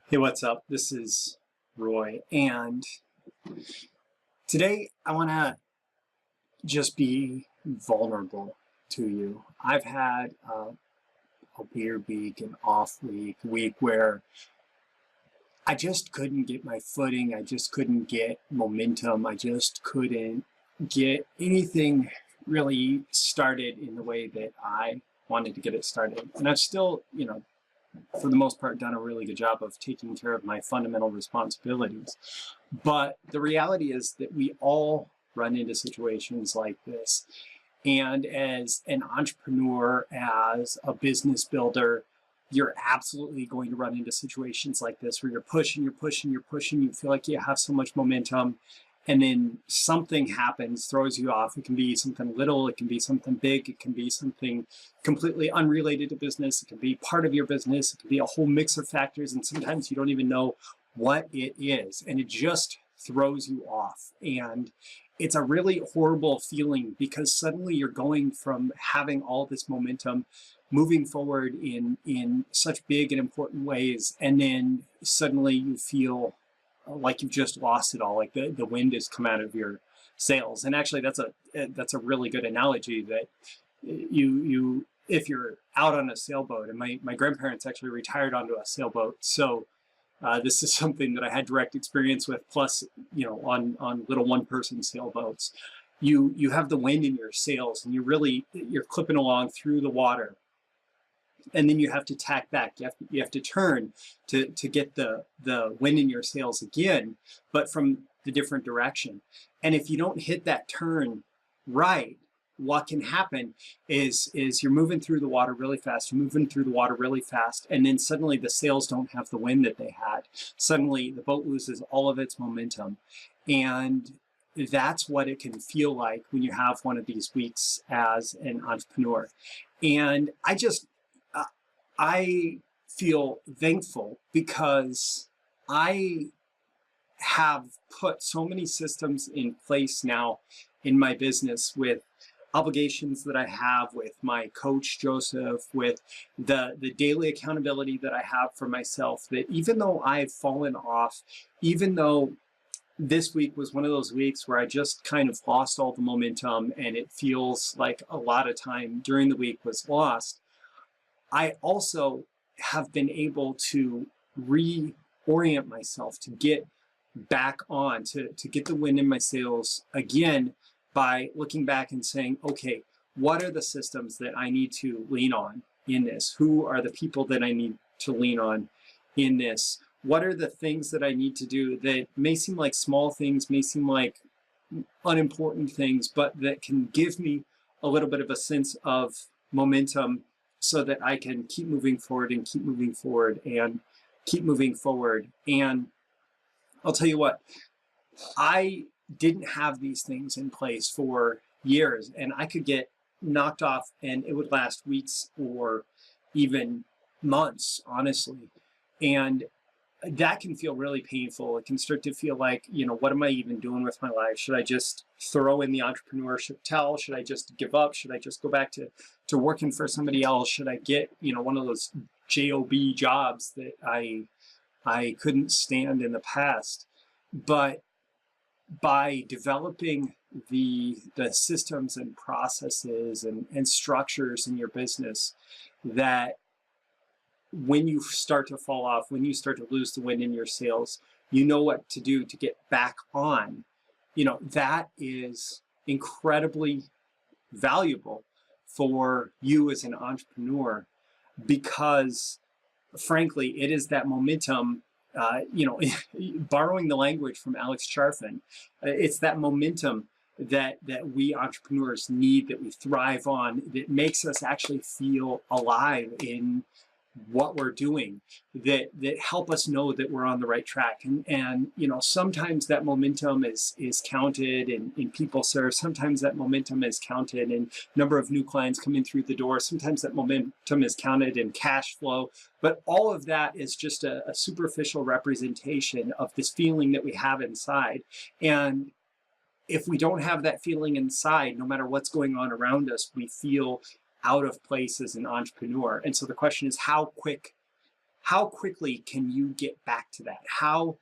Hey, what's up? This is Roy, and today I want to just be vulnerable to you. I've had a weird week, an off week where I just couldn't get my footing. I just couldn't get momentum. I just couldn't get anything really started in the way that I wanted to get it started. And I've still, for the most part, done a really good job of taking care of my fundamental responsibilities. But the reality is that we all run into situations like this. And as an entrepreneur, as a business builder, you're absolutely going to run into situations like this where you're pushing, you feel like you have so much momentum, and then something happens, throws you off. It can be something little, it can be something big, it can be something completely unrelated to business, it can be part of your business, it can be a whole mix of factors, and sometimes you don't even know what it is, and it just throws you off. And it's a really horrible feeling because suddenly you're going from having all this momentum moving forward in such big and important ways, and then suddenly you feel like you've just lost it all, like the wind has come out of your sails. And actually that's a really good analogy that you if you're out on a sailboat, and my grandparents actually retired onto a sailboat, so this is something that I had direct experience with, plus on little one-person sailboats. You have the wind in your sails, and you're clipping along through the water, and then you have to tack back. You have to turn to get the wind in your sails again, but from the different direction. And if you don't hit that turn right, what can happen is you're moving through the water really fast, and then suddenly the sails don't have the wind that they had. Suddenly the boat loses all of its momentum. And that's what it can feel like when you have one of these weeks as an entrepreneur. And I feel thankful because I have put so many systems in place now in my business, with obligations that I have with my coach, Joseph, with the daily accountability that I have for myself, that even though I've fallen off, even though this week was one of those weeks where I just kind of lost all the momentum and it feels like a lot of time during the week was lost, I also have been able to reorient myself, to get back on, to get the wind in my sails again, by looking back and saying, okay, what are the systems that I need to lean on in this? Who are the people that I need to lean on in this? What are the things that I need to do that may seem like small things, may seem like unimportant things, but that can give me a little bit of a sense of momentum so that I can keep moving forward and keep moving forward and keep moving forward. And I'll tell you what, I didn't have these things in place for years, and I could get knocked off and it would last weeks or even months, honestly. And that can feel really painful. It can start to feel like, what am I even doing with my life? Should I just throw in the entrepreneurship towel? Should I just give up? Should I just go back to working for somebody else? Should I get, one of those job jobs that I couldn't stand in the past? But by developing the systems and processes and structures in your business, that when you start to fall off, when you start to lose the wind in your sails, you know what to do to get back on. That is incredibly valuable for you as an entrepreneur, because frankly, it is that momentum, borrowing the language from Alex Charfen, it's that momentum that we entrepreneurs need, that we thrive on, that makes us actually feel alive in what we're doing, that help us know that we're on the right track. And sometimes that momentum is counted in people serve. Sometimes that momentum is counted in number of new clients coming through the door. Sometimes that momentum is counted in cash flow. But all of that is just a superficial representation of this feeling that we have inside. And if we don't have that feeling inside, no matter what's going on around us, we feel out of place as an entrepreneur. And so the question is, how quickly can you get back to that? How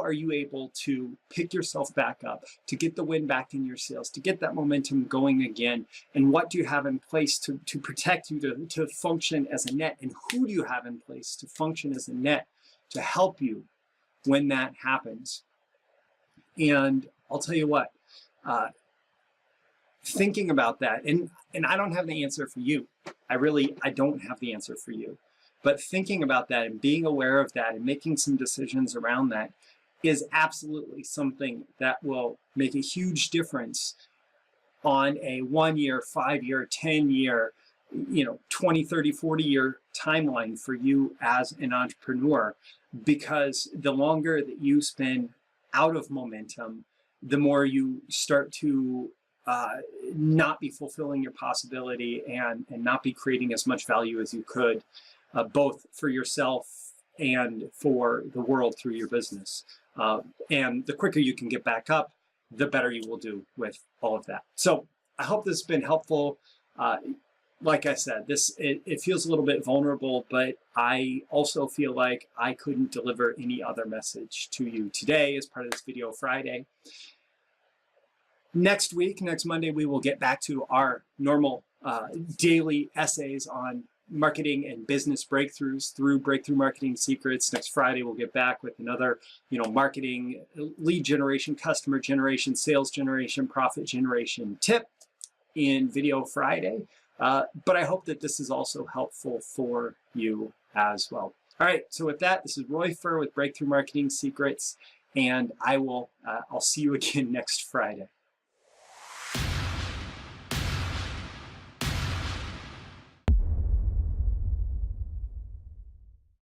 are you able to pick yourself back up, to get the wind back in your sails, to get that momentum going again? And what do you have in place to protect you, to function as a net? And who do you have in place to function as a net to help you when that happens? And I'll tell you what, thinking about that, and I don't have the answer for you. I don't have the answer for you. But thinking about that and being aware of that and making some decisions around that is absolutely something that will make a huge difference on a 1 year, 5 year, 10 year, 20, 30, 40-year timeline for you as an entrepreneur. Because the longer that you spend out of momentum, the more you start to not be fulfilling your possibility and not be creating as much value as you could. Both for yourself and for the world through your business. And the quicker you can get back up, the better you will do with all of that. So I hope this has been helpful. Like I said, it feels a little bit vulnerable, but I also feel like I couldn't deliver any other message to you today as part of this Video Friday. Next Monday, we will get back to our normal daily essays on marketing and business breakthroughs through Breakthrough Marketing Secrets. Next Friday, we'll get back with another, marketing, lead generation, customer generation, sales generation, profit generation tip in Video Friday. But I hope that this is also helpful for you as well. All right, so with that, this is Roy Furr with Breakthrough Marketing Secrets, and I'll see you again next Friday.